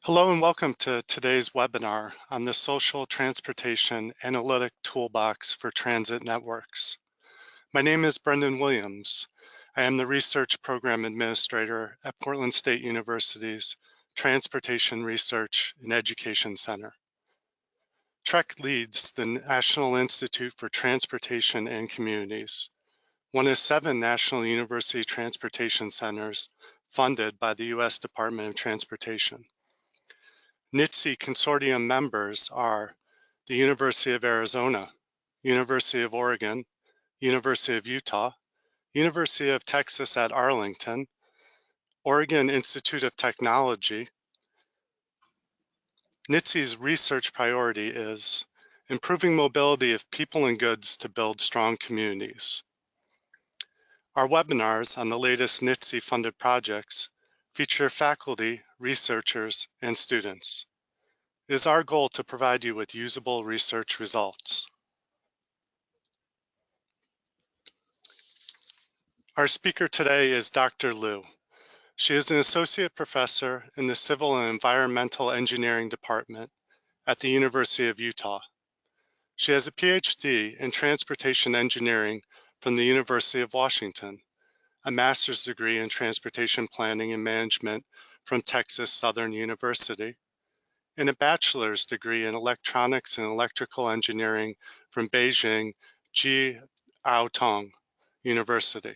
Hello and welcome to today's webinar on the Social Transportation Analytic Toolbox for Transit Networks. My name is Brendan Williams. I am the Research Program Administrator at Portland State University's Transportation Research and Education Center. TREC leads the National Institute for Transportation and Communities, one of 7 national university transportation centers funded by the U.S. Department of Transportation. NITC consortium members are the University of Arizona, University of Oregon, University of Utah, University of Texas at Arlington, Oregon Institute of Technology. NITC's research priority is improving mobility of people and goods to build strong communities. Our webinars on the latest NITC-funded projects feature faculty, researchers, and students. It is our goal to provide you with usable research results. Our speaker today is Dr. Liu. She is an associate professor in the Civil and Environmental Engineering Department at the University of Utah. She has a PhD in Transportation Engineering from the University of Washington, a master's degree in Transportation Planning and Management from Texas Southern University, and a bachelor's degree in Electronics and Electrical Engineering from Beijing Jiaotong University.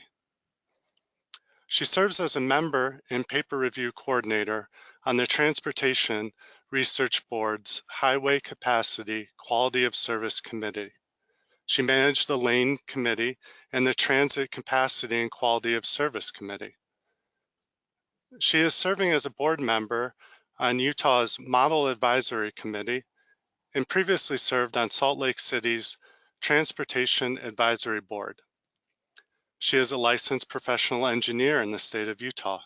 She serves as a member and paper review coordinator on the Transportation Research Board's Highway Capacity Quality of Service Committee. She managed the Lane Committee and the Transit Capacity and Quality of Service Committee. She is serving as a board member on Utah's Model Advisory Committee and previously served on Salt Lake City's Transportation Advisory Board. She is a licensed professional engineer in the state of Utah.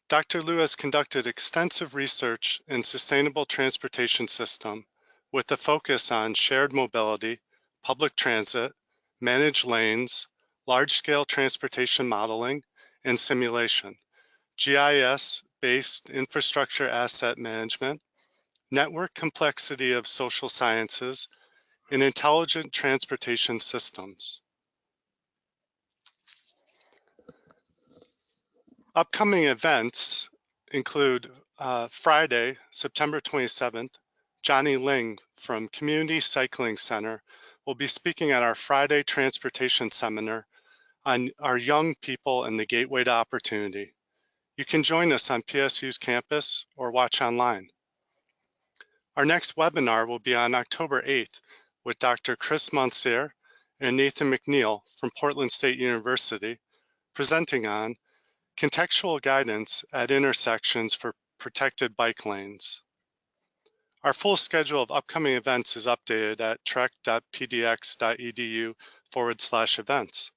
Dr. Liu has conducted extensive research in sustainable transportation system with a focus on shared mobility, public transit, managed lanes, large-scale transportation modeling and simulation, GIS-based infrastructure asset management, network complexity of social sciences, and intelligent transportation systems. Upcoming events include Friday, September 27th, Johnny Ling from Community Cycling Center will be speaking at our Friday Transportation Seminar on our young people and the gateway to opportunity. You can join us on PSU's campus or watch online. Our next webinar will be on October 8th with Dr. Chris Monsieur and Nathan McNeil from Portland State University, presenting on contextual guidance at intersections for protected bike lanes. Our full schedule of upcoming events is updated at trec.pdx.edu/events.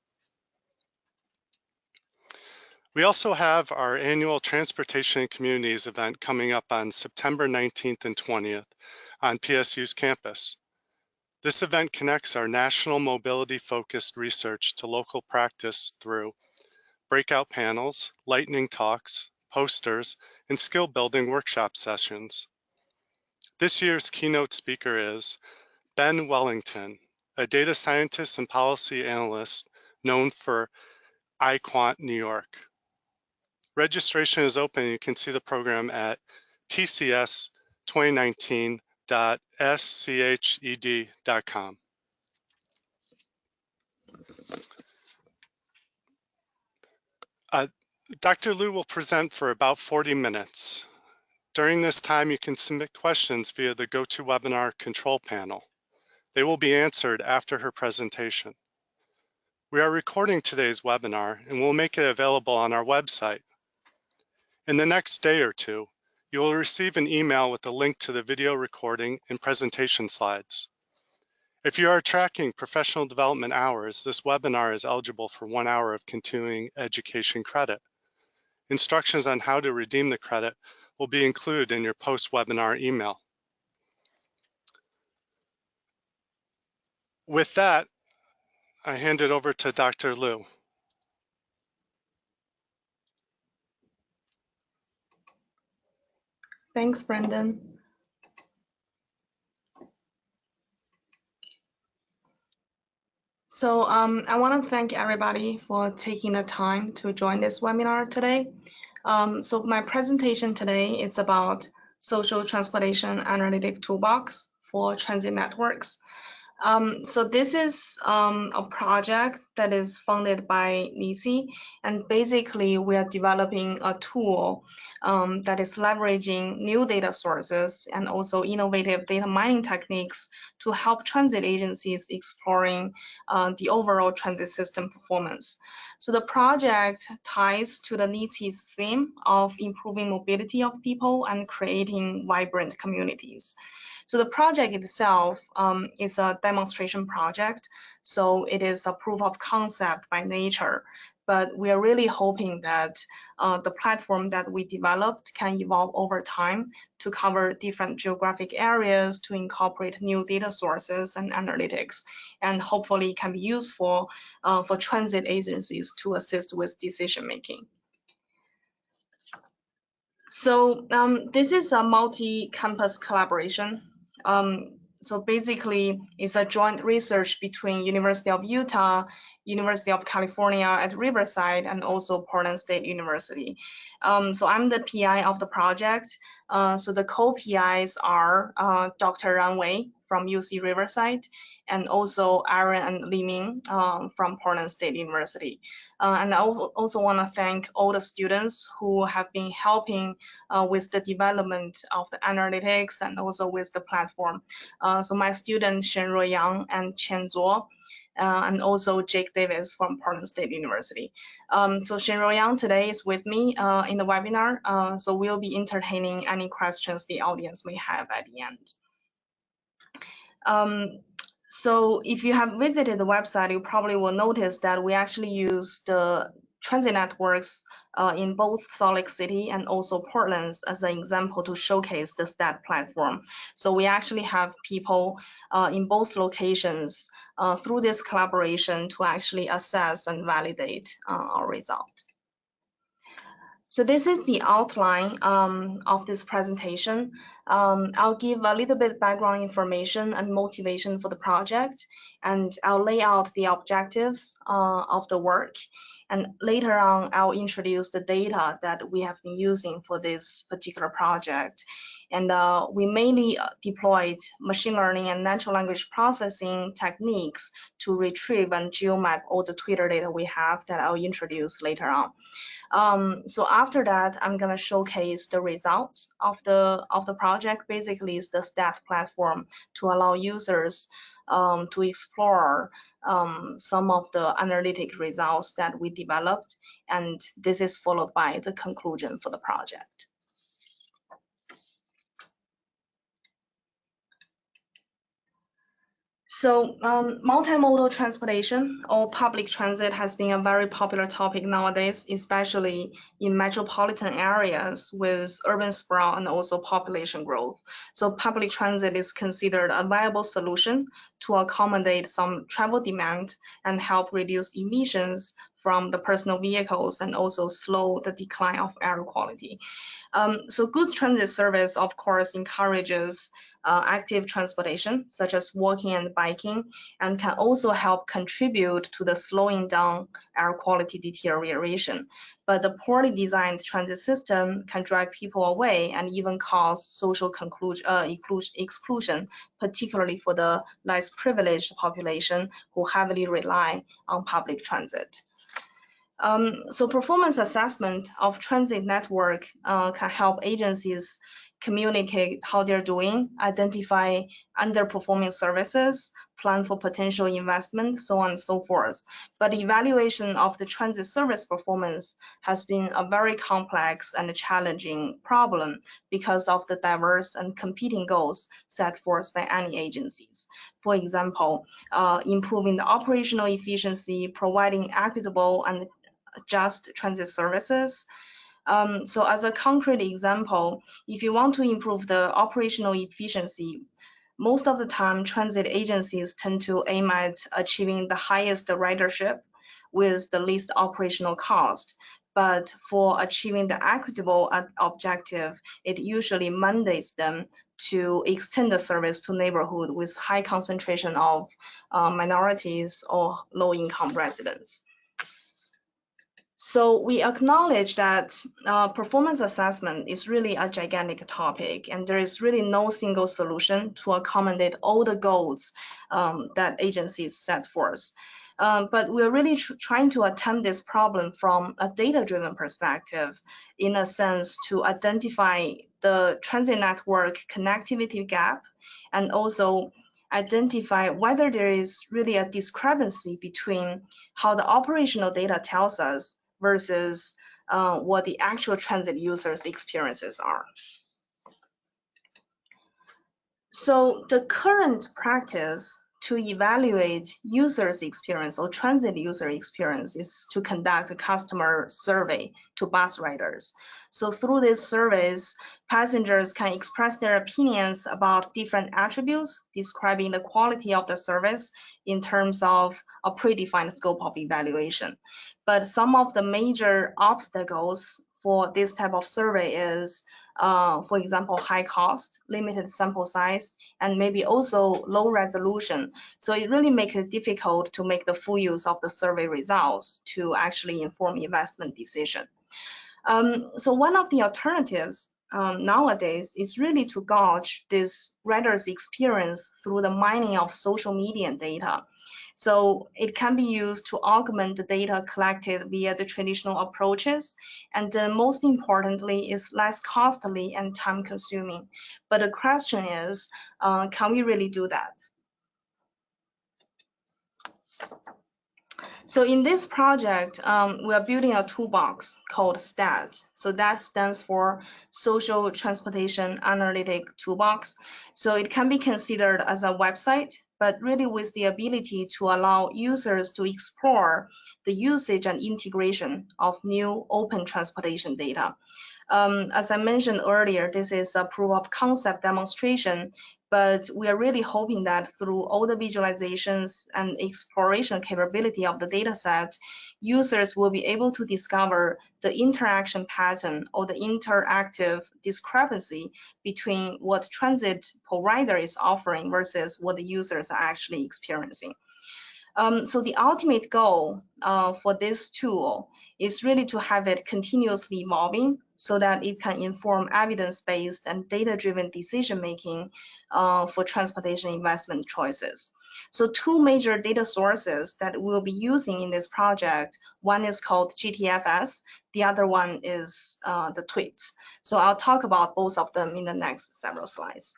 We also have our annual Transportation and Communities event coming up on September 19th and 20th on PSU's campus. This event connects our national mobility-focused research to local practice through breakout panels, lightning talks, posters, and skill-building workshop sessions. This year's keynote speaker is Ben Wellington, a data scientist and policy analyst known for iQuant New York. Registration is open. You can see the program at tcs2019.sched.com. Dr. Liu will present for about 40 minutes. During this time, you can submit questions via the GoToWebinar control panel. They will be answered after her presentation. We are recording today's webinar and we'll make it available on our website. In the next day or two, you will receive an email with a link to the video recording and presentation slides. If you are tracking professional development hours, this webinar is eligible for 1 hour of continuing education credit. Instructions on how to redeem the credit will be included in your post-webinar email. With that, I hand it over to Dr. Liu. Thanks, Brendan. So I want to thank everybody for taking the time to join this webinar today. So my presentation today is about socio-transportation analytic toolbox for transit networks. So this is a project that is funded by NITC, and basically we are developing a tool that is leveraging new data sources and also innovative data mining techniques to help transit agencies exploring the overall transit system performance. So the project ties to the NITC's theme of improving mobility of people and creating vibrant communities. So the project itself is a demonstration project, so it is a proof of concept by nature. But we are really hoping that the platform that we developed can evolve over time to cover different geographic areas, to incorporate new data sources and analytics, and hopefully can be useful for transit agencies to assist with decision making. So this is a multi-campus collaboration. So basically, it's a joint research between University of Utah, University of California at Riverside, and also Portland State University. So I'm the PI of the project. So the co-PIs are Dr. Ran Wei from UC Riverside, and also Aaron and Li Ming from Portland State University. And I also want to thank all the students who have been helping with the development of the analytics and also with the platform. So my students Shenrui Yang and Chen Zuo, and also Jake Davis from Portland State University. So Shenrui Yang today is with me in the webinar, so we'll be entertaining any questions the audience may have at the end. So if you have visited the website, you probably will notice that we actually use the transit networks in both Salt Lake City and also Portland as an example to showcase the STAT platform. So we actually have people in both locations through this collaboration to actually assess and validate our result. So this is the outline of this presentation. I'll give a little bit background information and motivation for the project, and I'll lay out the objectives of the work. And later on, I'll introduce the data that we have been using for this particular project. And we mainly deployed machine learning and natural language processing techniques to retrieve and geomap all the Twitter data we have that I'll introduce later on. So after that, I'm gonna showcase the results of the project. Basically, it's the STAT platform to allow users to explore some of the analytic results that we developed, and this is followed by the conclusion for the project. So multimodal transportation or public transit has been a very popular topic nowadays, especially in metropolitan areas with urban sprawl and also population growth. So public transit is considered a viable solution to accommodate some travel demand and help reduce emissions from the personal vehicles and also slow the decline of air quality. So good transit service, of course, encourages active transportation, such as walking and biking, and can also help contribute to the slowing down air quality deterioration. But the poorly designed transit system can drive people away and even cause social exclusion, particularly for the less privileged population who heavily rely on public transit. So performance assessment of transit network can help agencies communicate how they're doing, identify underperforming services, plan for potential investment, so on and so forth. But evaluation of the transit service performance has been a very complex and challenging problem because of the diverse and competing goals set forth by any agencies. For example, improving the operational efficiency, providing equitable and just transit services. So as a concrete example, if you want to improve the operational efficiency, most of the time transit agencies tend to aim at achieving the highest ridership with the least operational cost. but for achieving the equitable objective, it usually mandates them to extend the service to neighborhood with high concentration of minorities or low-income residents. So we acknowledge that performance assessment is really a gigantic topic, and there is really no single solution to accommodate all the goals that agencies set forth. But we're really trying to attempt this problem from a data-driven perspective, in a sense, to identify the transit network connectivity gap, and also identify whether there is really a discrepancy between how the operational data tells us versus what the actual transit users' experiences are. So the current practice to evaluate users' experience or transit user experience is to conduct a customer survey to bus riders. So through these surveys, passengers can express their opinions about different attributes describing the quality of the service in terms of a predefined scope of evaluation. But some of the major obstacles for this type of survey is, for example, high cost, limited sample size, and maybe also low resolution. So it really makes it difficult to make the full use of the survey results to actually inform investment decision. So one of the alternatives nowadays is really to gauge this rider's experience through the mining of social media data. So it can be used to augment the data collected via the traditional approaches, and then most importantly is less costly and time consuming. But the question is, can we really do that? So in this project, we are building a toolbox called STAT. So that stands for Socio-Transportation Analytic Toolbox. So it can be considered as a website, but really with the ability to allow users to explore the usage and integration of new open transportation data. As I mentioned earlier, this is a proof of concept demonstration, but we are really hoping that through all the visualizations and exploration capability of the dataset, users will be able to discover the interaction pattern or the interactive discrepancy between what transit provider is offering versus what the users are actually experiencing. So the ultimate goal for this tool is really to have it continuously evolving so that it can inform evidence-based and data-driven decision-making for transportation investment choices. So two major data sources that we'll be using in this project, one is called GTFS, the other one is the tweets. So I'll talk about both of them in the next several slides.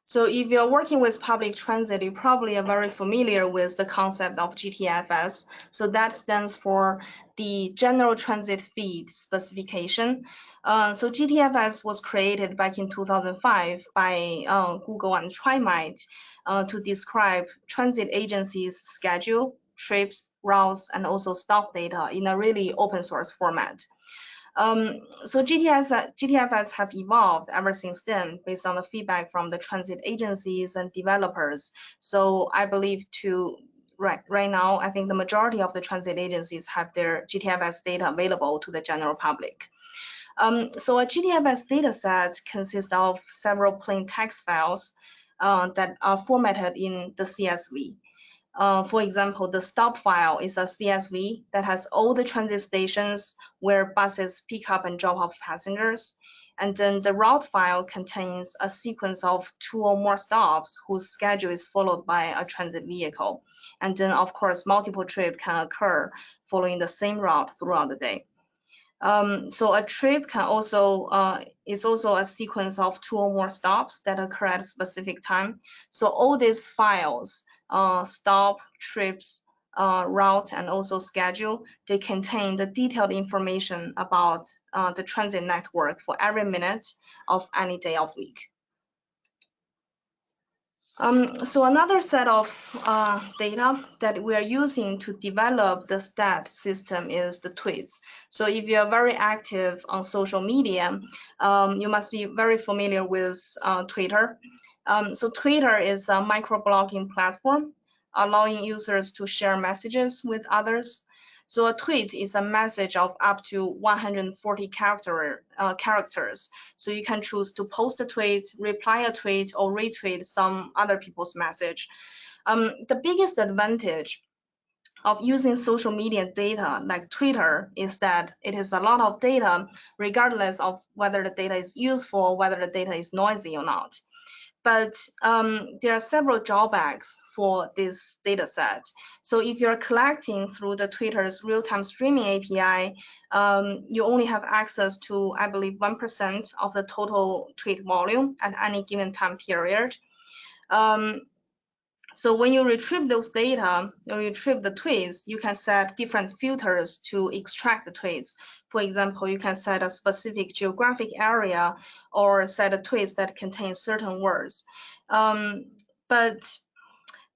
So if you're working with public transit, you probably are very familiar with the concept of GTFS. So that stands for the General Transit Feed Specification. So GTFS was created back in 2005 by Google and TriMite to describe transit agencies' schedule, trips, routes, and also stop data in a really open source format. So GTFS have evolved ever since then based on the feedback from the transit agencies and developers. So I believe right now, I think the majority of the transit agencies have their GTFS data available to the general public. So a GTFS data set consists of several plain text files that are formatted in the CSV. For example, the stop file is a CSV that has all the transit stations where buses pick up and drop off passengers. And then the route file contains a sequence of 2 or more stops whose schedule is followed by a transit vehicle. And then, of course, multiple trips can occur following the same route throughout the day. So a trip can also is also a sequence of 2 or more stops that occur at a specific time. So all these files, stop, trips, route, and also schedule, they contain the detailed information about the transit network for every minute of any day of week. So another set of data that we are using to develop the STAT system is the tweets. So if you are very active on social media, you must be very familiar with Twitter. So Twitter is a microblogging platform allowing users to share messages with others. So a tweet is a message of up to 140 characters. So you can choose to post a tweet, reply a tweet, or retweet some other people's message. The biggest advantage of using social media data like Twitter is that it is a lot of data, regardless of whether the data is useful, whether the data is noisy or not. But there are several drawbacks for this data set. So if you're collecting through the Twitter's real-time streaming API, you only have access to, I believe, 1% of the total tweet volume at any given time period. So when you retrieve those data, when you retrieve the tweets, you can set different filters to extract the tweets. For example, you can set a specific geographic area or set a tweets that contain certain words. But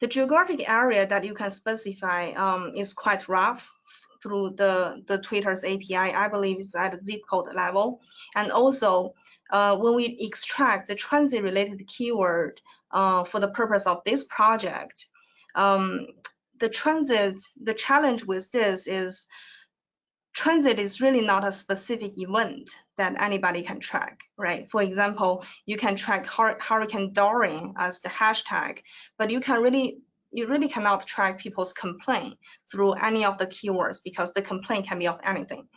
the geographic area that you can specify is quite rough through the Twitter's API. I believe it's at zip code level. And also, when we extract the transit-related keyword for the purpose of this project, the challenge with this is transit is really not a specific event that anybody can track, right? For example, you can track Hurricane Dorian as the hashtag, but you really cannot track people's complaint through any of the keywords because the complaint can be of anything.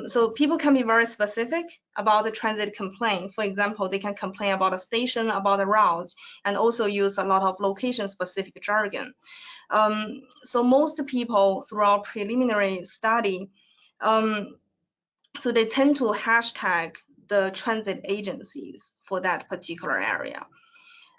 So people can be very specific about the transit complaint. For example, they can complain about a station, about a route, and also use a lot of location-specific jargon. So most people, through our preliminary study, so they tend to hashtag the transit agencies for that particular area.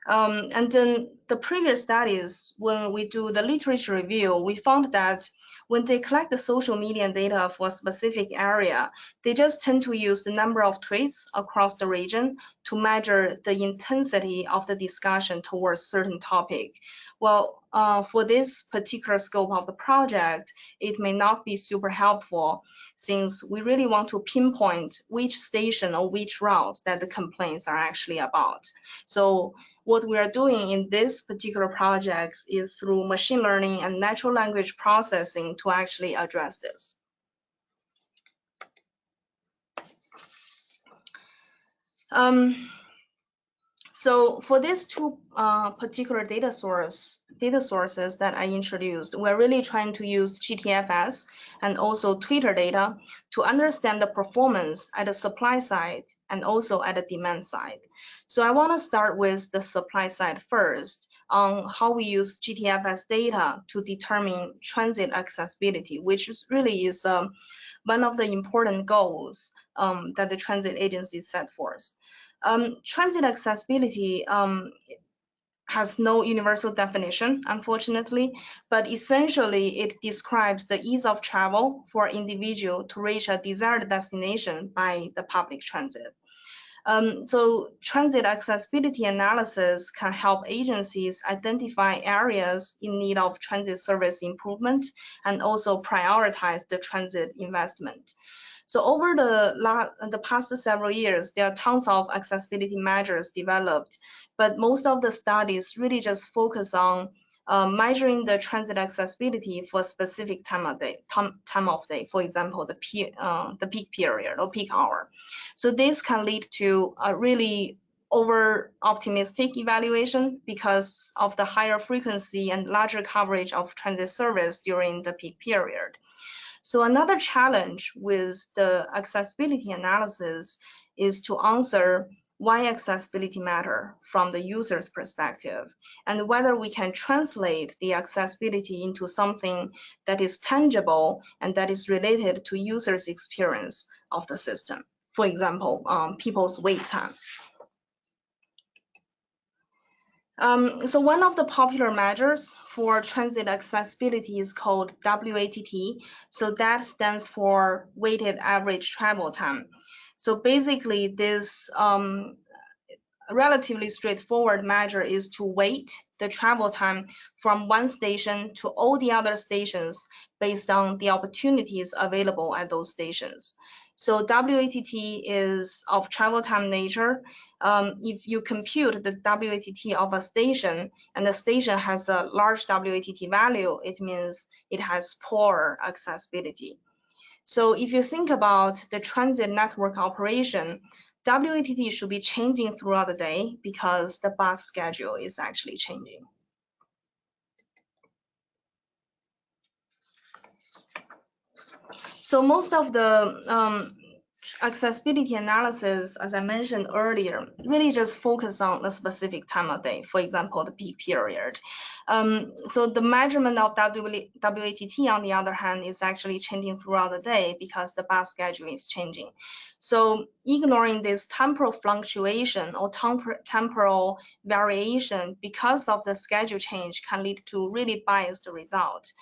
And then the previous studies, when we do the literature review, we found that when they collect the social media data for a specific area, they just tend to use the number of tweets across the region to measure the intensity of the discussion towards certain topic. Well, for this particular scope of the project, it may not be super helpful since we really want to pinpoint which station or which routes that the complaints are actually about. So what we are doing in this particular project is through machine learning and natural language processing to actually address this. So for these two particular data sources that I introduced, we're really trying to use GTFS and also Twitter data to understand the performance at the supply side and also at the demand side. So I want to start with the supply side first on how we use GTFS data to determine transit accessibility, which really is one of the important goals that the transit agency set forth. Transit accessibility has no universal definition, unfortunately, but essentially it describes the ease of travel for an individual to reach a desired destination by the public transit. So transit accessibility analysis can help agencies identify areas in need of transit service improvement and also prioritize the transit investment. So over the past several years, there are tons of accessibility measures developed, but most of the studies really just focus on measuring the transit accessibility for a specific time of day, for example, the peak period or peak hour. So this can lead to a really over-optimistic evaluation because of the higher frequency and larger coverage of transit service during the peak period. So another challenge with the accessibility analysis is to answer why accessibility matter from the user's perspective, and whether we can translate the accessibility into something that is tangible and that is related to users' experience of the system. For example, people's wait time. So one of the popular measures for transit accessibility is called WATT. So that stands for weighted average travel time. So basically this relatively straightforward measure is to weight the travel time from one station to all the other stations based on the opportunities available at those stations. So WATT is of travel time nature. if you compute the WATT of a station and the station has a large WATT value, it means it has poor accessibility. So if you think about the transit network operation, WATT should be changing throughout the day because the bus schedule is actually changing. So most of the accessibility analysis, as I mentioned earlier, really just focus on the specific time of day, for example, the peak period. So the measurement of WATT, on the other hand, is actually changing throughout the day because the bus schedule is changing. So ignoring this temporal fluctuation or temporal variation because of the schedule change can lead to really biased result.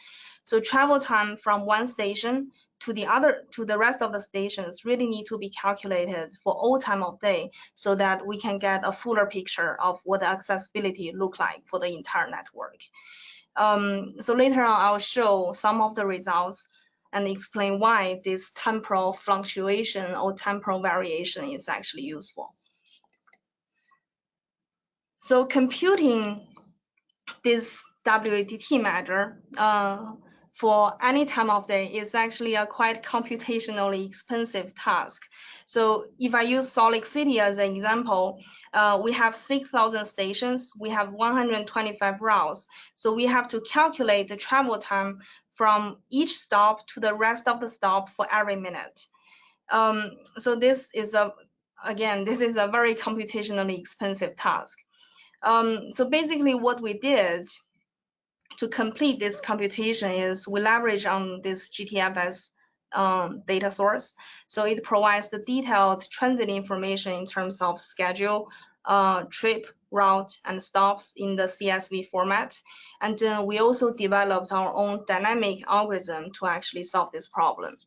So travel time from one station to the rest of the stations really need to be calculated for all time of day so that we can get a fuller picture of what the accessibility look like for the entire network. So later on, I'll show some of the results and explain why this temporal fluctuation or temporal variation is actually useful. So computing this WATT measure for any time of day is actually a quite computationally expensive task. So if I use Salt Lake City as an example, we have 6,000 stations, we have 125 routes. So we have to calculate the travel time from each stop to the rest of the stop for every minute. So this is a very computationally expensive task. So basically what we did to complete this computation is we leverage on this GTFS data source. So it provides the detailed transit information in terms of schedule, trip, route, and stops in the CSV format. And then we also developed our own dynamic algorithm to actually solve this problem.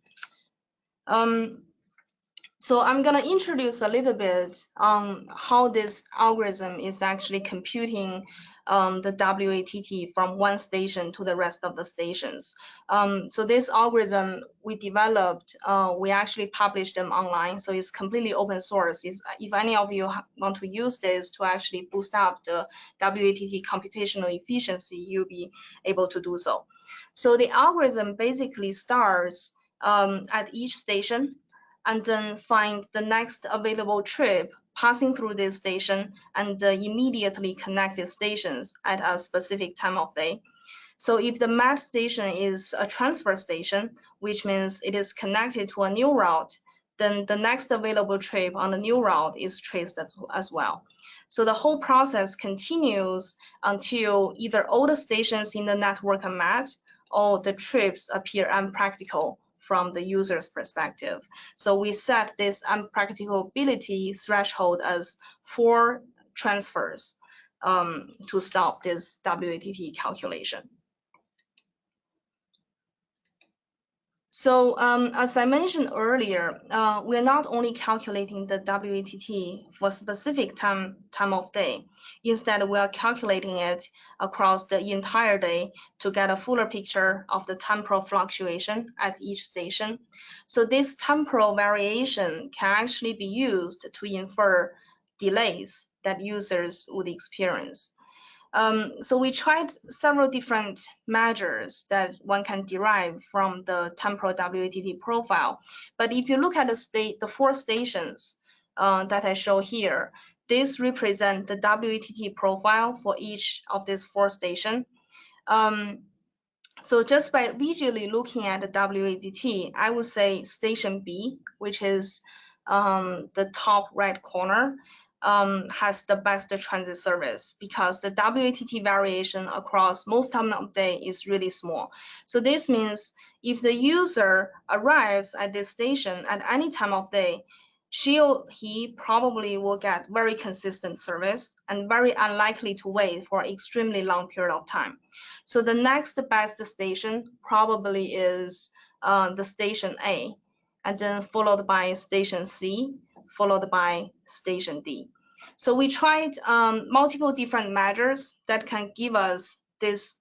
So I'm going to introduce a little bit on how this algorithm is actually computing the WATT from one station to the rest of the stations. So this algorithm we developed, we actually published them online, so it's completely open source. If any of you want to use this to actually boost up the WATT computational efficiency, you'll be able to do so. So the algorithm basically starts at each station and then find the next available trip passing through this station and immediately connected stations at a specific time of day. So if the met station is a transfer station, which means it is connected to a new route, then the next available trip on the new route is traced as well. So the whole process continues until either all the stations in the network are met or the trips appear unpractical from the user's perspective. So we set this unpracticability threshold as 4 transfers to stop this WATT calculation. So as I mentioned earlier, we're not only calculating the WATT for a specific time of day. Instead, we are calculating it across the entire day to get a fuller picture of the temporal fluctuation at each station. So this temporal variation can actually be used to infer delays that users would experience. So we tried several different measures that one can derive from the temporal WATT profile. But if you look at the 4 stations that I show here, this represent the WATT profile for each of these 4 stations. So just by visually looking at the WATT, I would say station B, which is the top right corner, has the best transit service because the WATT variation across most time of day is really small. So this means if the user arrives at this station at any time of day, she or he probably will get very consistent service and very unlikely to wait for an extremely long period of time. So the next best station probably is the station A, and then followed by station C, followed by station D. So we tried multiple different measures that can give us this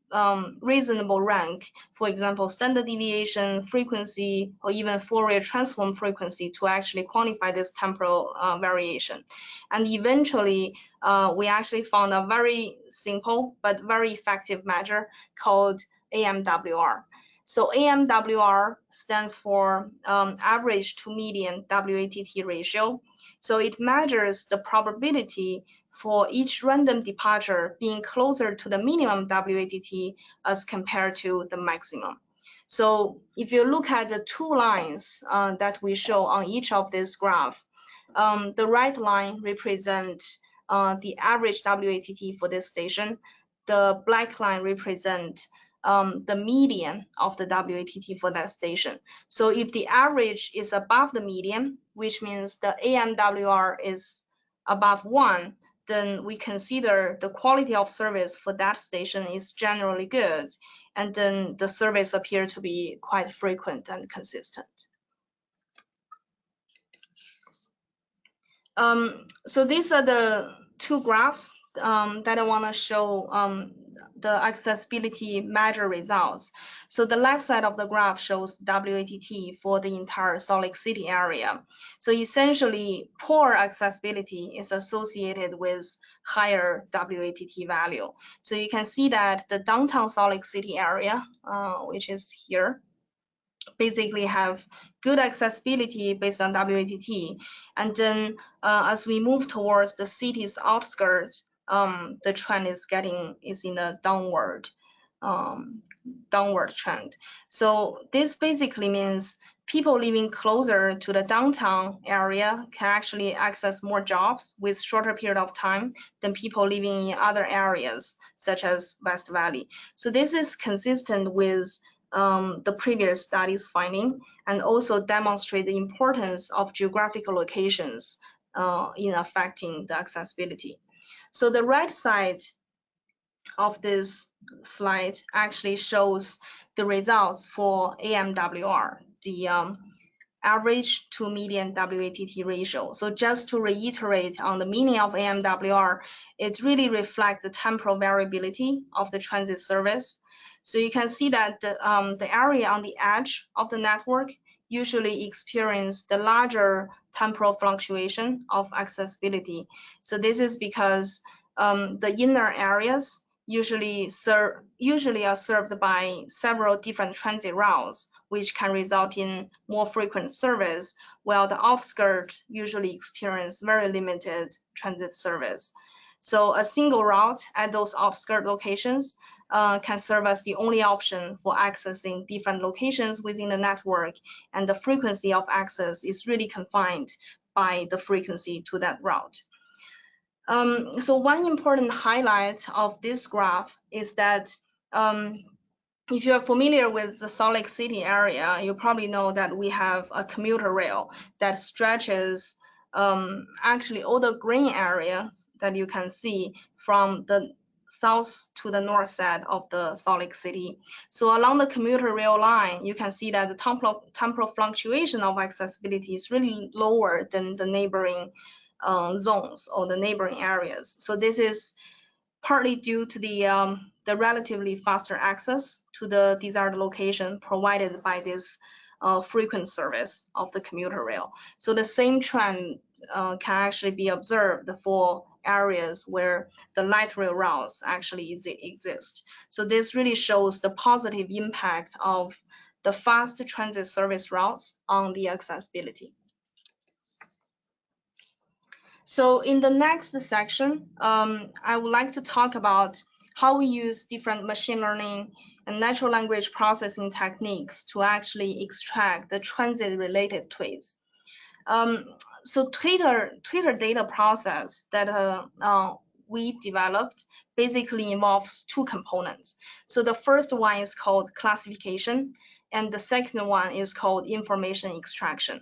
reasonable rank, for example, standard deviation, frequency, or even Fourier transform frequency to actually quantify this temporal variation. And eventually, we actually found a very simple but very effective measure called AMWR. So AMWR stands for average to median WATT ratio. So it measures the probability for each random departure being closer to the minimum WATT as compared to the maximum. So if you look at the two lines that we show on each of this graph, the right line represents the average WATT for this station. The black line represents the median of the WATT for that station. So if the average is above the median, which means the AMWR is above 1, then we consider the quality of service for that station is generally good, and then the service appears to be quite frequent and consistent. So these are the two graphs that I want to show the accessibility measure results. So the left side of the graph shows WATT for the entire Salt Lake City area. So essentially, poor accessibility is associated with higher WATT value. So you can see that the downtown Salt Lake City area, which is here, basically have good accessibility based on WATT. And then as we move towards the city's outskirts, the trend is in a downward trend. So this basically means people living closer to the downtown area can actually access more jobs with shorter period of time than people living in other areas, such as West Valley. So this is consistent with the previous studies finding, and also demonstrate the importance of geographical locations in affecting the accessibility. So the right side of this slide actually shows the results for AMWR, the average to median WATT ratio. So just to reiterate on the meaning of AMWR, it really reflects the temporal variability of the transit service. So you can see that the area on the edge of the network usually experience the larger temporal fluctuation of accessibility. So this is because the inner areas usually are served by several different transit routes, which can result in more frequent service, while the outskirts usually experience very limited transit service. So a single route at those outskirt locations can serve as the only option for accessing different locations within the network, and the frequency of access is really confined by the frequency to that route. So one important highlight of this graph is that if you're familiar with the Salt Lake City area, you probably know that we have a commuter rail that stretches actually all the green areas that you can see from the south to the north side of the Salt Lake City. So along the commuter rail line, you can see that the temporal fluctuation of accessibility is really lower than the neighboring zones or the neighboring areas. So this is partly due to the relatively faster access to the desired location provided by this frequent service of the commuter rail. So the same trend can actually be observed for areas where the light rail routes actually exist. So this really shows the positive impact of the fast transit service routes on the accessibility. So in the next section, I would like to talk about how we use different machine learning and natural language processing techniques to actually extract the transit-related tweets. So Twitter data process that we developed basically involves two components. So the first one is called classification, and the second one is called information extraction.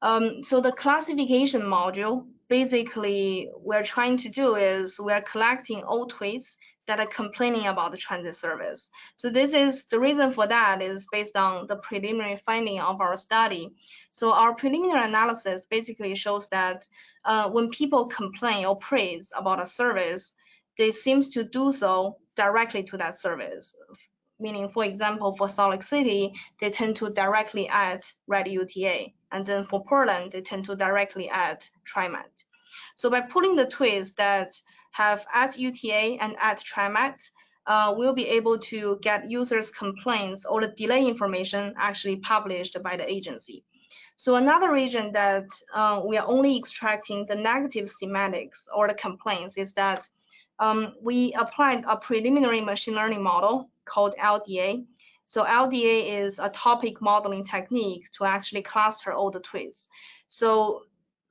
So the classification module, basically we're trying to do is we're collecting all tweets that are complaining about the transit service. So this is the reason for that is based on the preliminary finding of our study. So our preliminary analysis basically shows that when people complain or praise about a service, they seem to do so directly to that service. Meaning, for example, for Salt Lake City, they tend to directly add red UTA. And then for Portland, they tend to directly add TriMet. So by pulling the tweets that have at UTA and at TriMet, we'll be able to get users' complaints or the delay information actually published by the agency. So another reason that we are only extracting the negative semantics or the complaints is that we applied a preliminary machine learning model called LDA. So LDA is a topic modeling technique to actually cluster all the tweets. So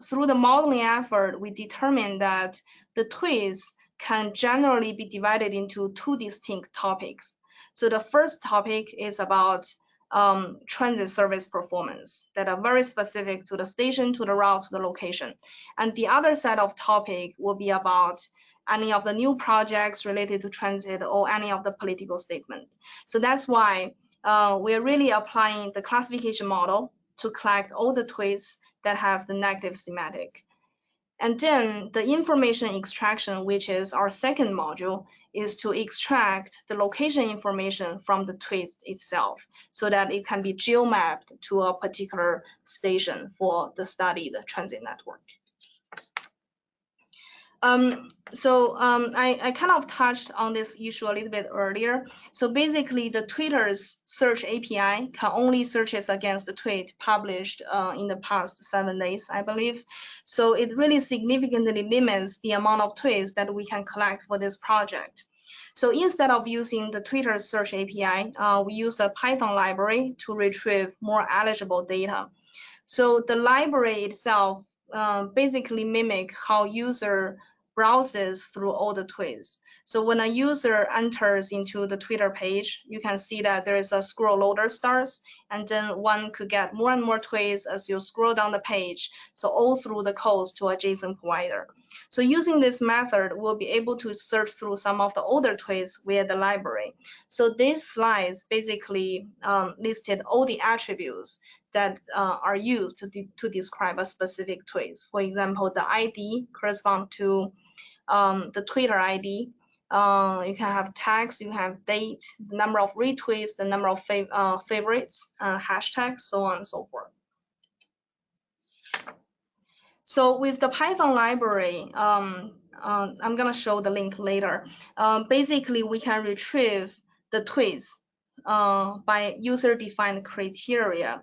through the modeling effort, we determined that the tweets can generally be divided into two distinct topics. So the first topic is about transit service performance that are very specific to the station, to the route, to the location. And the other set of topic will be about any of the new projects related to transit or any of the political statement. So that's why we're really applying the classification model to collect all the tweets that have the negative semantic. And then the information extraction, which is our second module, is to extract the location information from the tweet itself so that it can be geo-mapped to a particular station for the studied transit network. I kind of touched on this issue a little bit earlier. So basically, the Twitter's search API can only searches against the tweet published in the past 7 days, I believe. So it really significantly limits the amount of tweets that we can collect for this project. So instead of using the Twitter search API, we use a Python library to retrieve more eligible data. So the library itself basically mimic how user browses through all the tweets. So when a user enters into the Twitter page, you can see that there is a scroll loader starts, and then one could get more and more tweets as you scroll down the page, so all through the codes to a JSON provider. So using this method, we'll be able to search through some of the older tweets via the library. So these slides basically listed all the attributes that are used to describe a specific tweet. For example, the ID corresponds to the Twitter ID. You can have tags, you have date, the number of retweets, the number of favorites, hashtags, so on and so forth. So with the Python library, I'm going to show the link later. Basically, we can retrieve the tweets by user-defined criteria.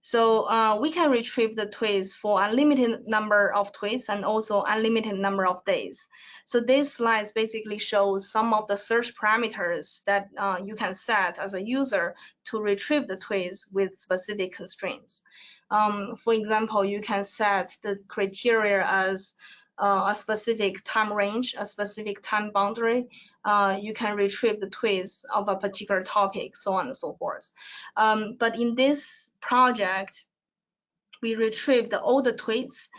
So we can retrieve the tweets for unlimited number of tweets and also unlimited number of days. So this slide basically shows some of the search parameters that you can set as a user to retrieve the tweets with specific constraints. For example, you can set the criteria as a specific time range, a specific time boundary. You can retrieve the tweets of a particular topic, so on and so forth. But in this project, we retrieved all the tweets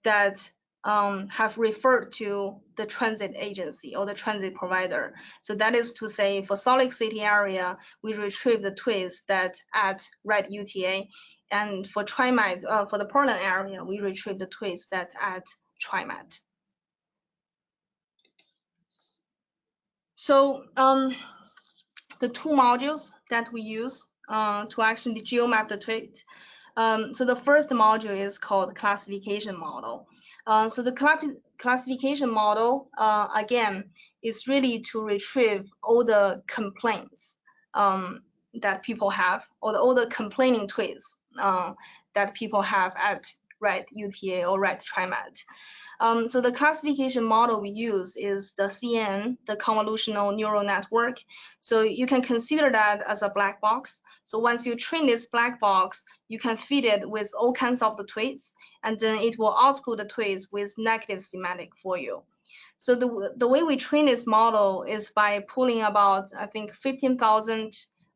that have referred to the transit agency or the transit provider. So that is to say, for Salt Lake City area, we retrieved the tweets that at red UTA, and for TriMet, for the Portland area, we retrieved the tweets that at TriMet. So the two modules that we use to actually geomap the tweet. So the first module is called classification model. So the classification model, again, is really to retrieve all the complaints that people have, or all the complaining tweets that people have at red UTA or red TriMet. So the classification model we use is the CNN, the convolutional neural network. So you can consider that as a black box. So once you train this black box, you can feed it with all kinds of the tweets, and then it will output the tweets with negative semantic for you. So the way we train this model is by pulling about, I think, 15,000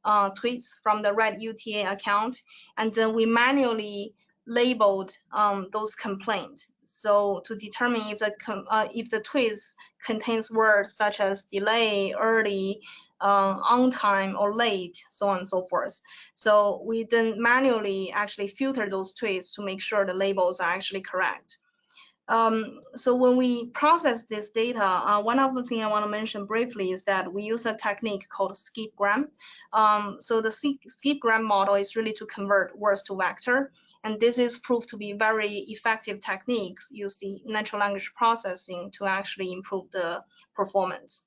tweets from the red UTA account, and then we manually labeled those complaints. So to determine if the tweets contains words such as delay, early, on time, or late, so on and so forth. So we then manually actually filter those tweets to make sure the labels are actually correct. So when we process this data, one of the things I want to mention briefly is that we use a technique called skipgram. So the skipgram model is really to convert words to vector, and this is proved to be very effective techniques used in natural language processing to actually improve the performance.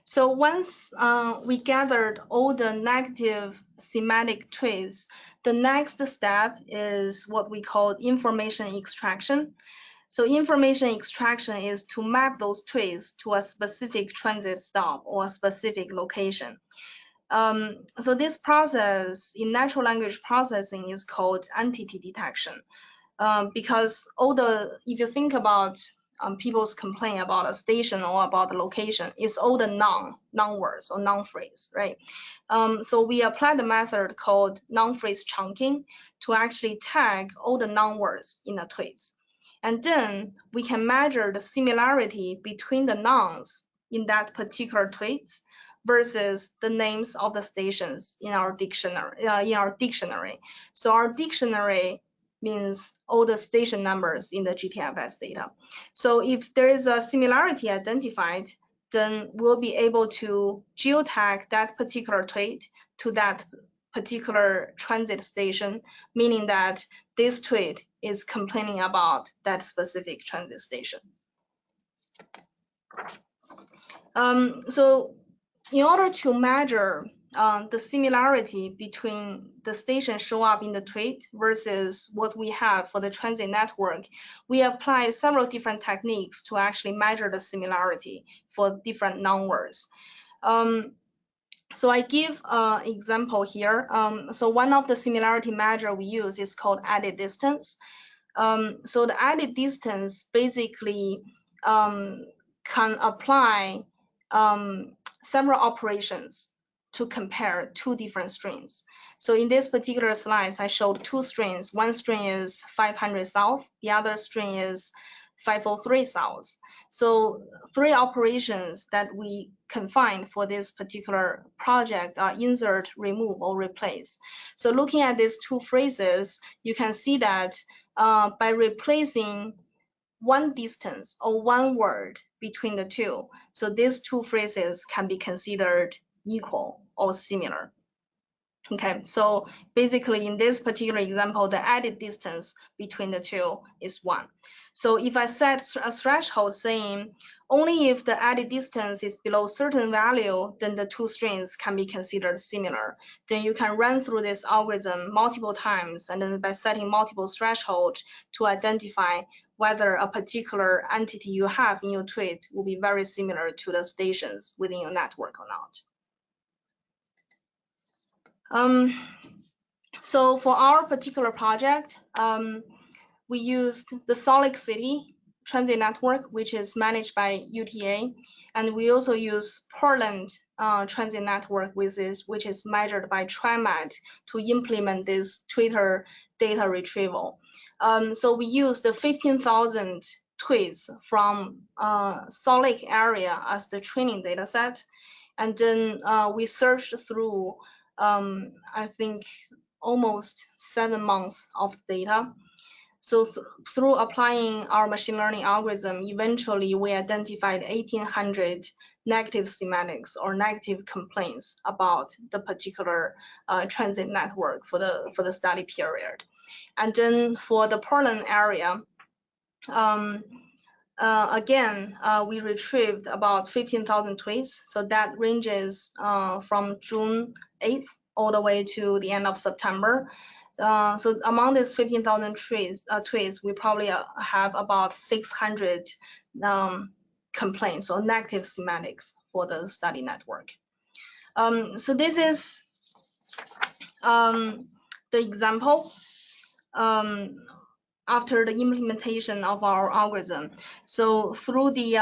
So once we gathered all the negative semantic traits, the next step is what we call information extraction. So information extraction is to map those traits to a specific transit stop or a specific location. So this process in natural language processing is called entity detection. Because if you think about people's complaint about a station or about the location, it's all the noun words or noun phrase, right? So we apply the method called noun phrase chunking to actually tag all the noun words in the traits. And then we can measure the similarity between the nouns in that particular traits versus the names of the stations in our dictionary. So our dictionary means all the station numbers in the GTFS data. So if there is a similarity identified, then we'll be able to geotag that particular trait to that particular transit station, meaning that this trait is complaining about that specific transit station. So in order to measure the similarity between the stations show up in the trait versus what we have for the transit network, we apply several different techniques to actually measure the similarity for different noun words. So I give an example here. So one of the similarity measure we use is called added distance. So the added distance basically can apply several operations to compare two different strings. So in this particular slide, I showed two strings. One string is 500 south, the other string is 503 south. So three operations that we can find for this particular project are insert, remove, or replace. So looking at these two phrases, you can see that by replacing one distance or one word between the two, so these two phrases can be considered equal or similar. Okay, so basically in this particular example, the added distance between the two is 1. So if I set a threshold saying only if the added distance is below certain value, then the two strings can be considered similar. Then you can run through this algorithm multiple times, and then by setting multiple thresholds to identify whether a particular entity you have in your trait will be very similar to the stations within your network or not. So for our particular project, we used the Salt Lake City transit network, which is managed by UTA, and we also use Portland transit network, which is measured by TriMet to implement this Twitter data retrieval. So we used the 15,000 tweets from Salt Lake area as the training data set, and then we searched through I think almost 7 months of data. So through applying our machine learning algorithm, eventually we identified 1,800 negative semantics or negative complaints about the particular transit network for the study period. And then for the Portland area, again, we retrieved about 15,000 tweets. So that ranges from June 8th all the way to the end of September. So among these 15,000 tweets, we probably have about 600 complaints or negative semantics for the study network. So this is the example after the implementation of our algorithm. So through the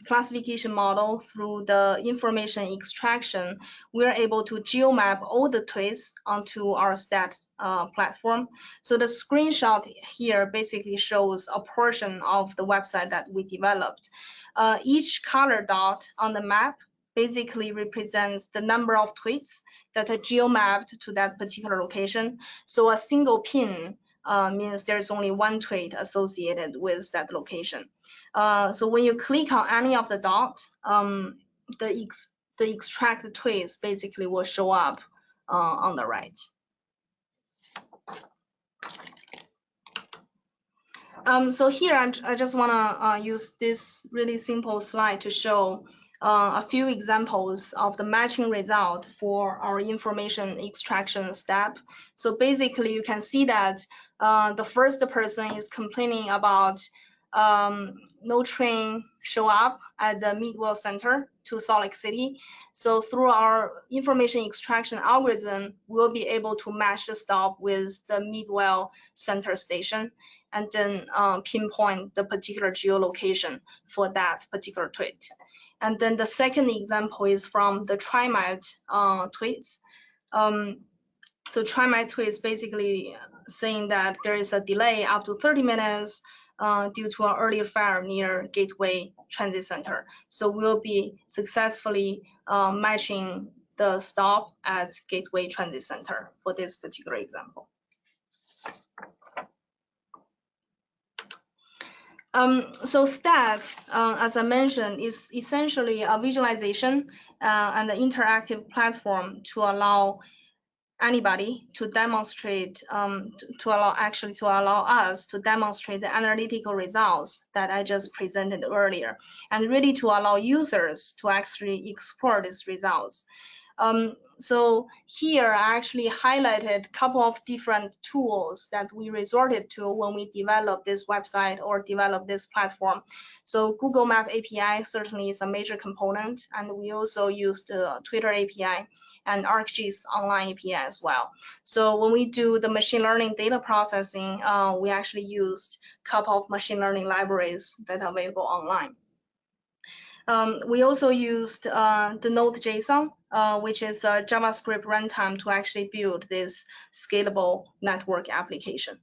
classification model, through the information extraction, we're able to geomap all the tweets onto our stat platform. So the screenshot here basically shows a portion of the website that we developed. Each color dot on the map basically represents the number of tweets that are geo-mapped to that particular location. So a single pin means there's only one tweet associated with that location. So when you click on any of the dots, the extracted tweets basically will show up on the right. So here I just want to use this really simple slide to show a few examples of the matching result for our information extraction step. So basically you can see that the first person is complaining about no train show up at the Midwell Center to Salt Lake City. So through our information extraction algorithm, we'll be able to match the stop with the Midwell Center station and then pinpoint the particular geolocation for that particular tweet. And then the second example is from the TriMet tweets. So TriMet tweets basically saying that there is a delay up to 30 minutes due to an earlier fire near Gateway Transit Center. So we'll be successfully matching the stop at Gateway Transit Center for this particular example. So STAT, as I mentioned, is essentially a visualization and an interactive platform to allow anybody to demonstrate, to allow us to demonstrate the analytical results that I just presented earlier, and really to allow users to actually explore these results. So here I actually highlighted a couple of different tools that we resorted to when we developed this website or developed this platform. So Google Map API certainly is a major component, and we also used Twitter API and ArcGIS online API as well. So when we do the machine learning data processing, we actually used a couple of machine learning libraries that are available online. We also used the Node.json, which is a JavaScript runtime to actually build this scalable network application.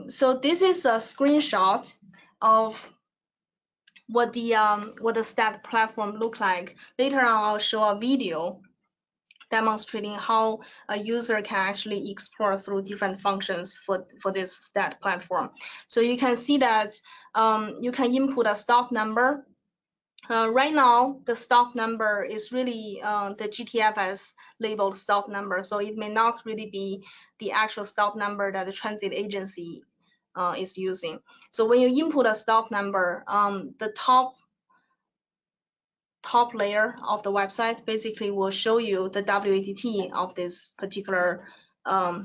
So this is a screenshot of what the STAT platform look like. Later on, I'll show a video demonstrating how a user can actually explore through different functions for this STAT platform. So you can see that you can input a stop number. Right now, the stop number is really the GTFS labeled stop number, so it may not really be the actual stop number that the transit agency is using. So when you input a stop number, the top layer of the website basically will show you the WATT of this particular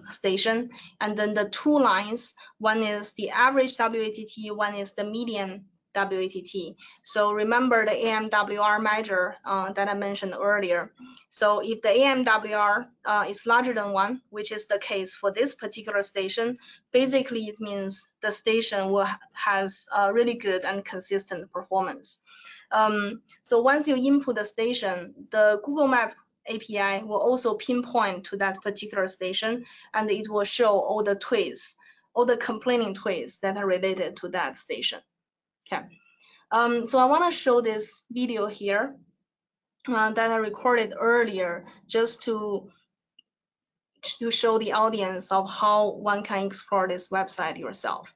station, and then the two lines, one is the average WATT, one is the median WATT. So remember the AMWR measure that I mentioned earlier. So if the AMWR is larger than 1, which is the case for this particular station, basically it means the station has really good and consistent performance. So once you input the station, the Google Map API will also pinpoint to that particular station, and it will show all the tweets, all the complaining tweets that are related to that station. Okay. So I want to show this video here that I recorded earlier, just to show the audience of how one can explore this website yourself.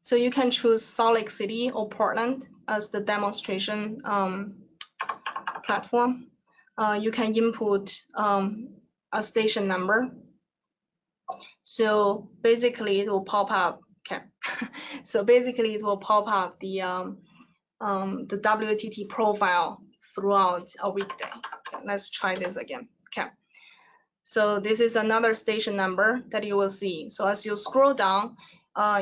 So you can choose Salt Lake City or Portland as the demonstration platform. You can input a station number. So basically it will pop up, okay. So basically it will pop up the WATT profile throughout a weekday. Okay, let's try this again, okay. So this is another station number that you will see. So as you scroll down,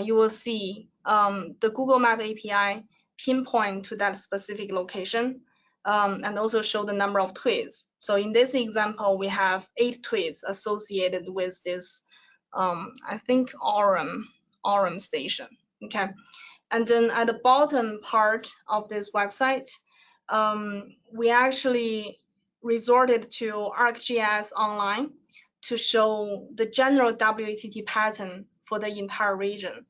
you will see the Google Map API pinpoint to that specific location and also show the number of tweets. So in this example, we have 8 tweets associated with this, I think, Orem station, okay? And then at the bottom part of this website, we actually resorted to ArcGIS Online to show the general WATT pattern for the entire region.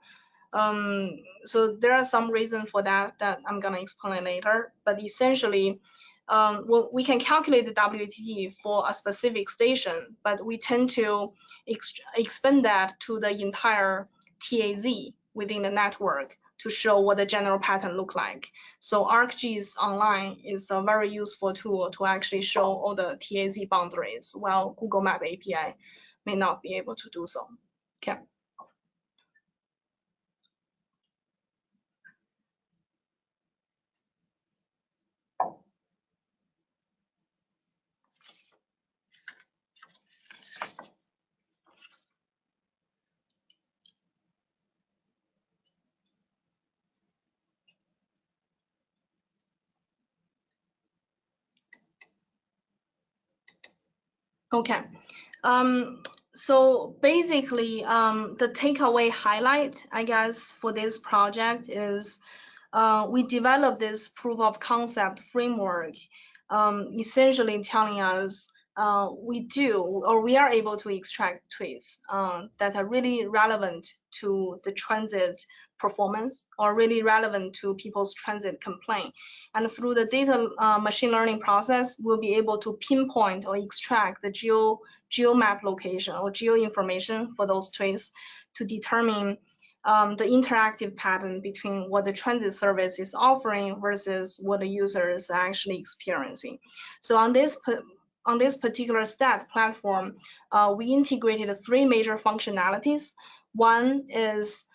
So there are some reasons for that I'm going to explain later. But essentially, well, we can calculate the WATT for a specific station, but we tend to expand that to the entire TAZ within the network to show what the general pattern look like. So ArcGIS Online is a very useful tool to actually show all the TAZ boundaries, while Google Map API may not be able to do so. Okay. Okay. So basically, the takeaway highlight, I guess, for this project is we developed this proof of concept framework, essentially telling us we are able to extract tweets that are really relevant to the transit performance or really relevant to people's transit complaint. And through the data machine learning process, we'll be able to pinpoint or extract the geo map location or geo information for those tweets to determine the interactive pattern between what the transit service is offering versus what the user is actually experiencing. So on this particular stat platform, we integrated 3 major functionalities. One is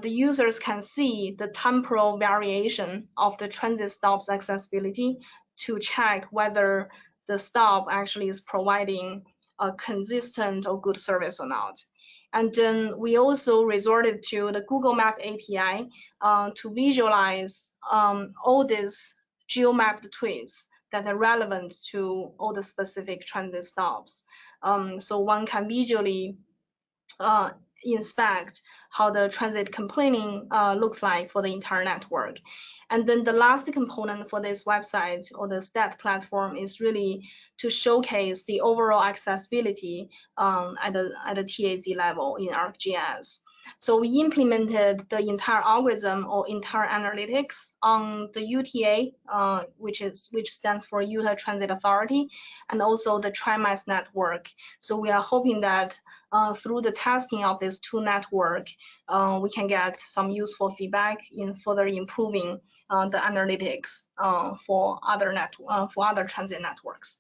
the users can see the temporal variation of the transit stop's accessibility to check whether the stop actually is providing a consistent or good service or not. And then we also resorted to the Google Map API to visualize all these geo-mapped tweets that are relevant to all the specific transit stops. So one can visually inspect how the transit complaining looks like for the entire network. And then the last component for this website or the stat platform is really to showcase the overall accessibility at the TAZ level in ArcGIS. So we implemented the entire algorithm or entire analytics on the UTA, which stands for Utah Transit Authority, and also the TriMass network. So we are hoping that through the testing of these 2 networks, we can get some useful feedback in further improving the analytics for other transit networks.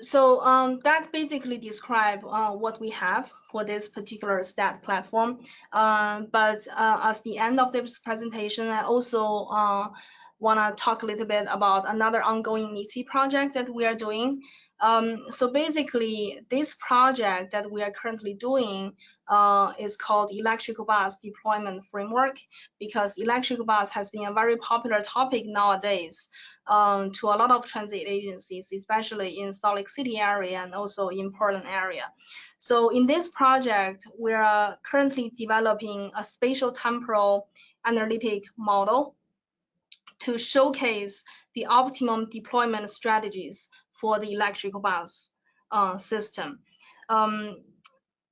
So that basically describe what we have for this particular stat platform. But as the end of this presentation, I also want to talk a little bit about another ongoing NITC project that we are doing. So basically, this project that we are currently doing is called Electrical Bus Deployment Framework, because electrical bus has been a very popular topic nowadays to a lot of transit agencies, especially in Salt Lake City area and also in Portland area. So in this project, we are currently developing a spatial temporal analytic model to showcase the optimum deployment strategies for the electrical bus system.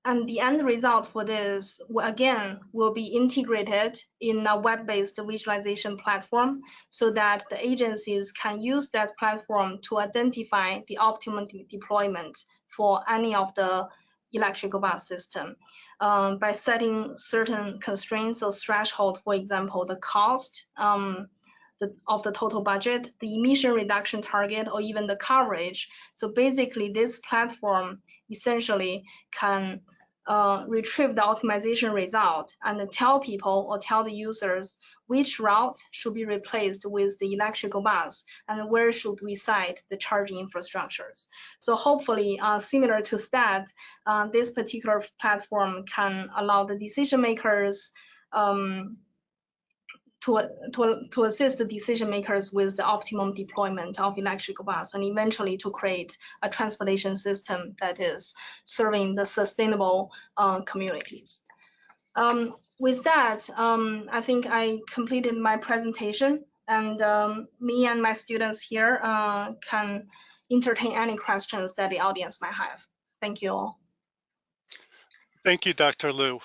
And the end result for this, again, will be integrated in a web-based visualization platform so that the agencies can use that platform to identify the optimum deployment for any of the electrical bus system by setting certain constraints or threshold, for example, the cost of the total budget, the emission reduction target, or even the coverage. So basically, this platform essentially can retrieve the optimization result and tell people or tell the users which route should be replaced with the electrical bus and where should we site the charging infrastructures. So hopefully, similar to STAT, this particular platform can allow the decision makers to assist the decision makers with the optimum deployment of electrical bus and eventually to create a transportation system that is serving the sustainable communities. With that, I think I completed my presentation, and me and my students here can entertain any questions that the audience might have. Thank you all. Thank you, Dr. Liu.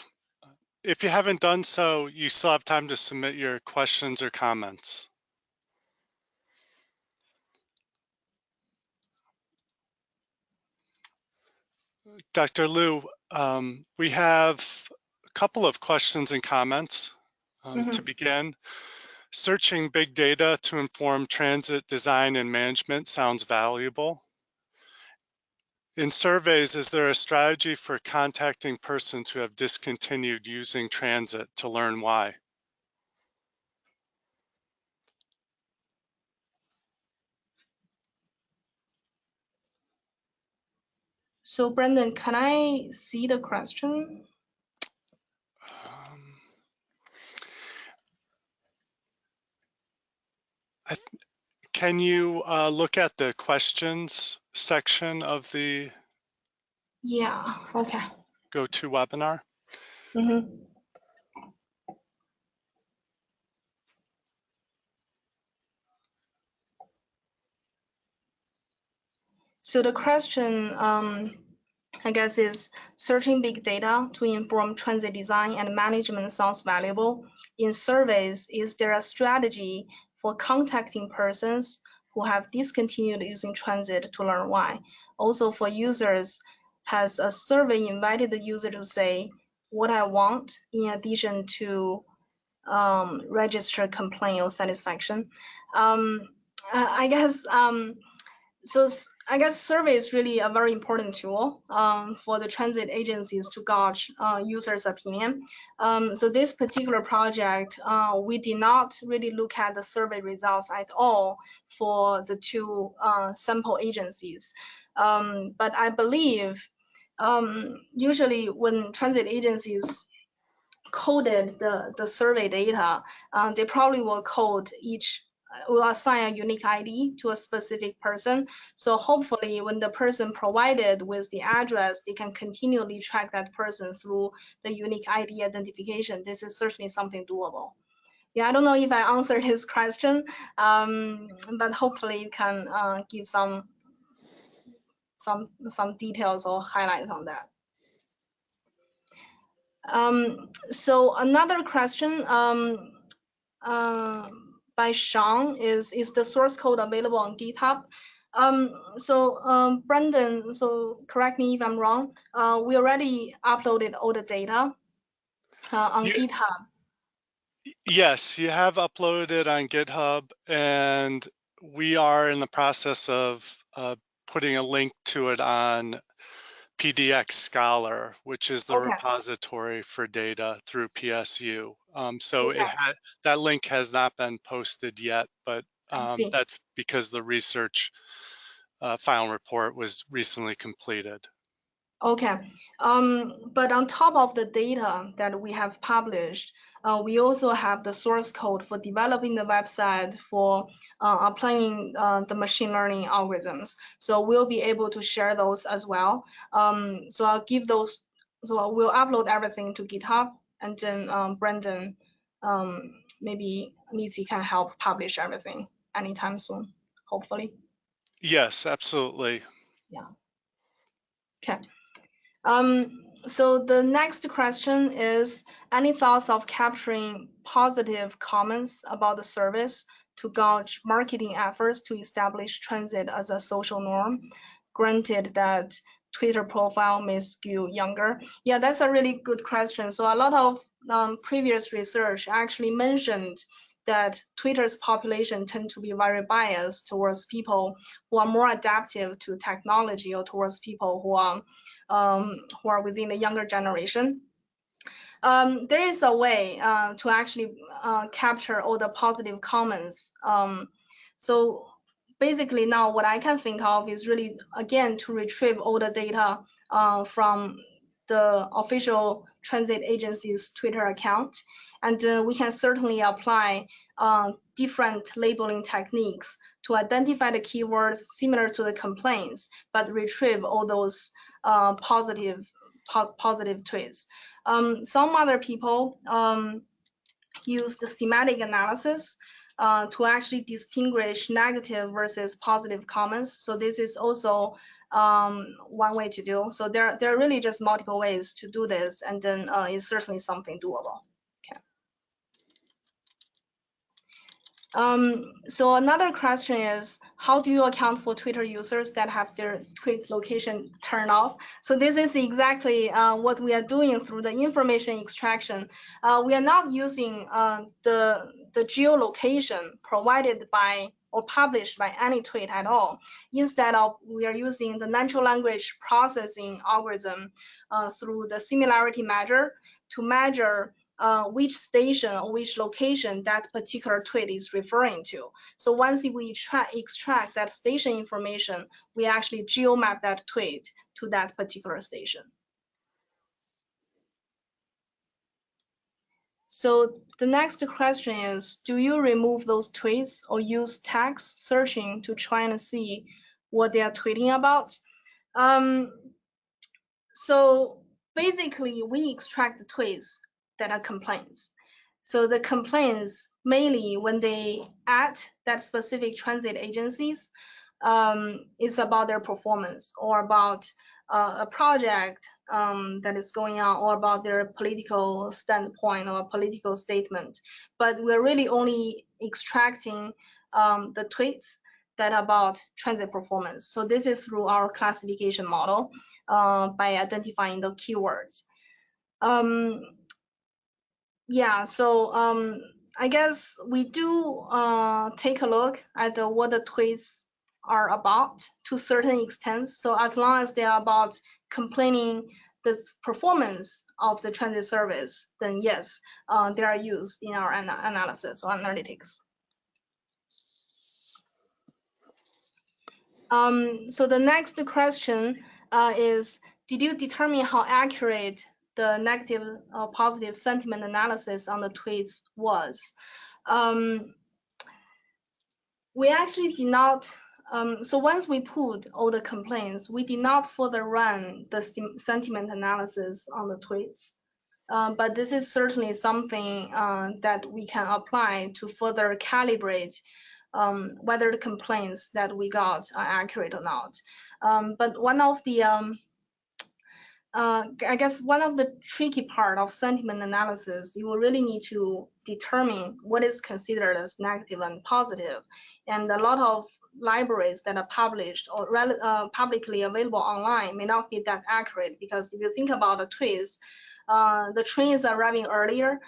If you haven't done so, you still have time to submit your questions or comments. Dr. Liu, we have a couple of questions and comments. To begin, searching big data to inform transit design and management sounds valuable. In surveys, is there a strategy for contacting persons who have discontinued using transit to learn why? So Brendan, can I see the question? Can you look at the questions section of the Okay. GoToWebinar? So the question, I guess, is searching big data to inform transit design and management sounds valuable. In surveys, is there a strategy for contacting persons who have discontinued using transit to learn why? Also for users, has a survey invited the user to say what I want in addition to register complaint or satisfaction? I guess I guess survey is really a very important tool for the transit agencies to gauge users' opinion. So this particular project, we did not really look at the survey results at all for the two sample agencies. But I believe usually when transit agencies coded the survey data, they probably will code will assign a unique ID to a specific person. So hopefully when the person provided with the address, they can continually track that person through the unique ID identification. This is certainly something doable. Yeah, I don't know if I answered his question, but hopefully it can give some details or highlights on that. So another question by Sean is the source code available on GitHub? Brendan, so correct me if I'm wrong, we already uploaded all the data on GitHub. Yes, you have uploaded it on GitHub, and we are in the process of putting a link to it on PDX Scholar, which is the repository for data through PSU. So that link has not been posted yet, but that's because the research final report was recently completed. Okay, but on top of the data that we have published, we also have the source code for developing the website for applying the machine learning algorithms. So we'll be able to share those as well. So I'll give those, so we'll upload everything to GitHub, and then Brendan, maybe NITC can help publish everything anytime soon, hopefully. Yes, absolutely. Yeah. Okay. So the next question is, any thoughts of capturing positive comments about the service to gauge marketing efforts to establish transit as a social norm? Granted that Twitter profile may skew younger. Yeah, that's a really good question. So a lot of previous research actually mentioned that Twitter's population tend to be very biased towards people who are more adaptive to technology, or towards people who are within the younger generation. There is a way to actually capture all the positive comments. So basically now what I can think of is really, again, to retrieve all the data from the official transit agency's Twitter account. And we can certainly apply different labeling techniques to identify the keywords similar to the complaints, but retrieve all those positive tweets. Some other people use the semantic analysis to actually distinguish negative versus positive comments. So this is also one way to do. So there are really just multiple ways to do this, and then it's certainly something doable. Okay. So another question is, how do you account for Twitter users that have their tweet location turned off? So this is exactly what we are doing through the information extraction. We are not using the geolocation provided by or published by any tweet at all. Instead of, we are using the natural language processing algorithm through the similarity measure to measure which station or which location that particular tweet is referring to. So once we extract that station information, we actually geomap that tweet to that particular station. So the next question is, do you remove those tweets or use text searching to try and see what they are tweeting about? So basically, we extract the tweets that are complaints. So the complaints, mainly when they at that specific transit agencies, is about their performance or about a project that is going on, or about their political standpoint or political statement. But we're really only extracting the tweets that are about transit performance. So this is through our classification model by identifying the keywords. Yeah, so I guess we do take a look at what the tweets are about to a certain extent. So as long as they are about complaining the performance of the transit service, then yes, they are used in our analysis or analytics. So the next question is, did you determine how accurate the negative or positive sentiment analysis on the tweets was? We actually did not. So once we put all the complaints, we did not further run the sentiment analysis on the tweets. But this is certainly something that we can apply to further calibrate whether the complaints that we got are accurate or not. But one of the I guess one of the tricky part of sentiment analysis, you will really need to determine what is considered as negative and positive. And a lot of libraries that are published or publicly available online may not be that accurate, because if you think about the tweets, the train is arriving earlier,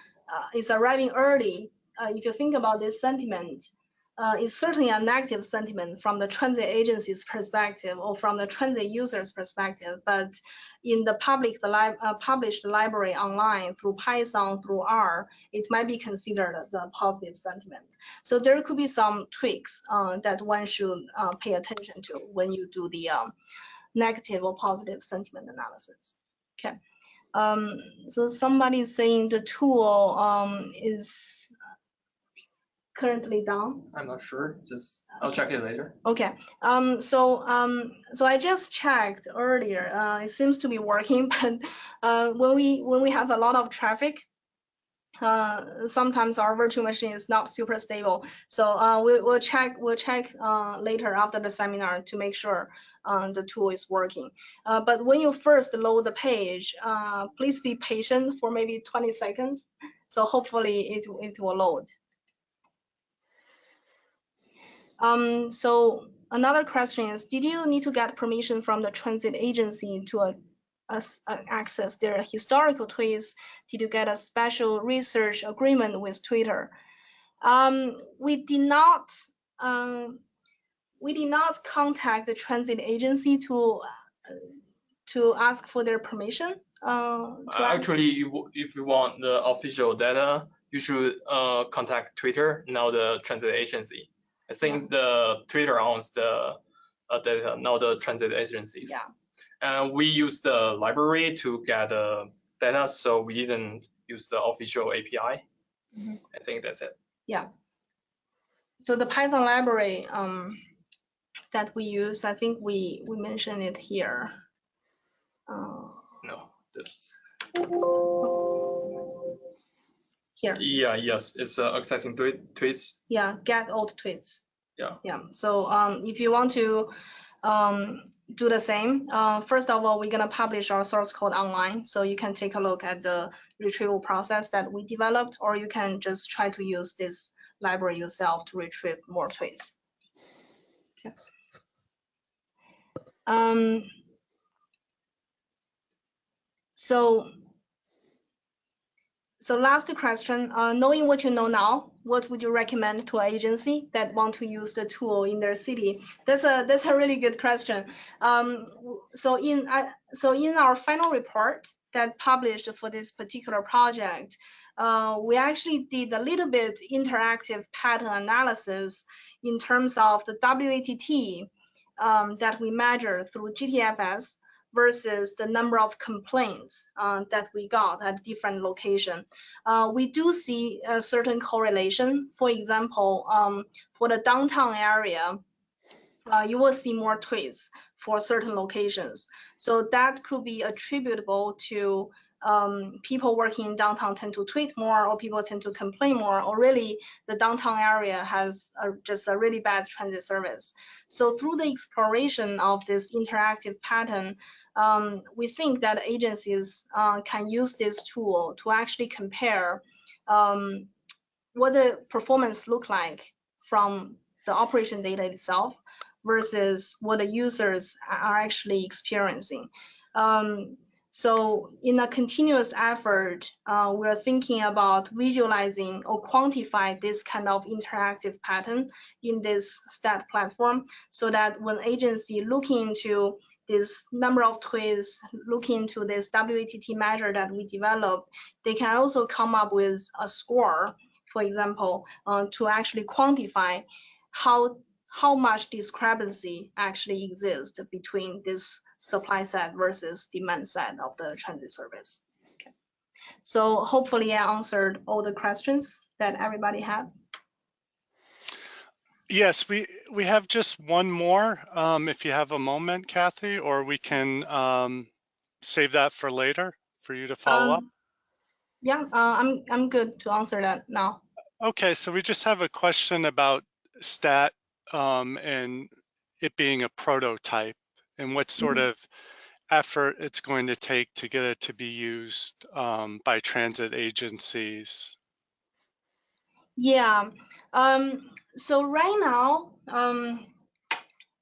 is arriving early. If you think about this sentiment, it's certainly a negative sentiment from the transit agency's perspective or from the transit user's perspective. But in the published library online through Python, through R, it might be considered as a positive sentiment. So there could be some tweaks that one should pay attention to when you do the negative or positive sentiment analysis. Okay. So somebody is saying the tool is currently down. I'm not sure. Just I'll check it later. Okay. So I just checked earlier. It seems to be working, but when we have a lot of traffic, sometimes our virtual machine is not super stable. So we'll check later after the seminar to make sure the tool is working. But when you first load the page, please be patient for maybe 20 seconds. So hopefully it will load. So another question is, did you need to get permission from the transit agency to access their historical tweets? Did you get a special research agreement with Twitter? We did not contact the transit agency to ask for their permission. Actually, if you want the official data, you should contact Twitter, now the transit agency. I think the Twitter owns the data, not the transit agencies. Yeah. And we use the library to get the data, so we didn't use the official API. Mm-hmm. I think that's it. Yeah. So the Python library that we use, I think we mentioned it here. No. here. Yeah, yes, it's accessing tweets. Yeah, get old tweets. Yeah. Yeah. So if you want to do the same, first of all, we're gonna publish our source code online, so you can take a look at the retrieval process that we developed, or you can just try to use this library yourself to retrieve more tweets. Okay. So last question, knowing what you know now, what would you recommend to an agency that want to use the tool in their city? That's a really good question. So in our final report that published for this particular project, we actually did a little bit interactive pattern analysis in terms of the WATT that we measure through GTFS versus the number of complaints that we got at different locations. We do see a certain correlation. For example, for the downtown area, you will see more tweets for certain locations. So that could be attributable to people working in downtown tend to tweet more, or people tend to complain more, or really the downtown area has just a really bad transit service. So through the exploration of this interactive pattern, we think that agencies can use this tool to actually compare what the performance look like from the operation data itself versus what the users are actually experiencing. So in a continuous effort, we're thinking about visualizing or quantify this kind of interactive pattern in this stat platform, so that when agency looking into this number of tweets, looking into this WATT measure that we developed, they can also come up with a score, for example, to actually quantify how much discrepancy actually exists between this supply side versus demand side of the transit service. Okay. So hopefully I answered all the questions that everybody had. Yes, we have just one more, if you have a moment, Kathy, or we can save that for later for you to follow up. Yeah, I'm good to answer that now. Okay, so we just have a question about stat and it being a prototype, and what sort of effort it's going to take to get it to be used by transit agencies. Yeah, so right now,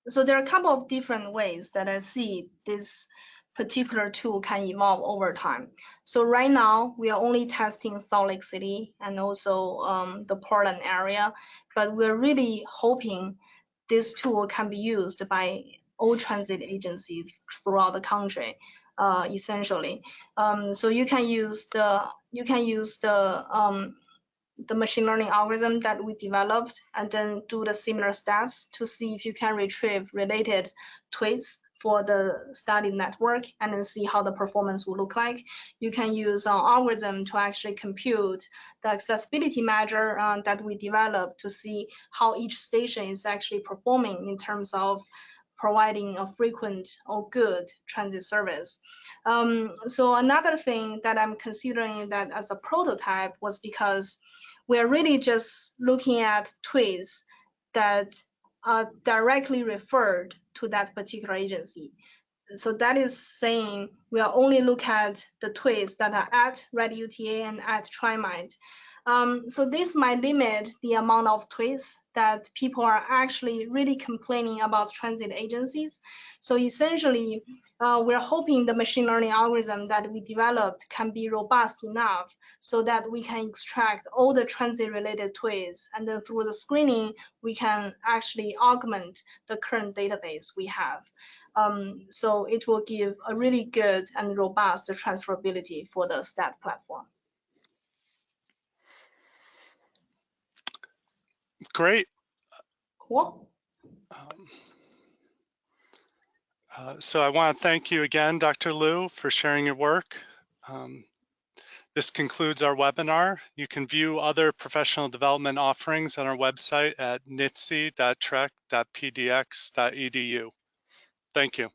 so there are a couple of different ways that I see this particular tool can evolve over time. So right now, we are only testing Salt Lake City and also the Portland area, but we're really hoping this tool can be used by all transit agencies throughout the country, essentially. So you can use the machine learning algorithm that we developed, and then do the similar steps to see if you can retrieve related tweets for the study network, and then see how the performance will look like. You can use our algorithm to actually compute the accessibility measure that we developed to see how each station is actually performing in terms of providing a frequent or good transit service. So another thing that I'm considering that as a prototype was because we're really just looking at tweets that are directly referred to that particular agency. So that is saying we'll only look at the tweets that are at RedUTA and at TriMind. So this might limit the amount of tweets that people are actually really complaining about transit agencies. So essentially, we're hoping the machine learning algorithm that we developed can be robust enough so that we can extract all the transit-related tweets, and then through the screening, we can actually augment the current database we have. So it will give a really good and robust transferability for the stat platform. Great. Cool. So I want to thank you again, Dr. Liu, for sharing your work. This concludes our webinar. You can view other professional development offerings on our website at nitc.trek.pdx.edu. Thank you.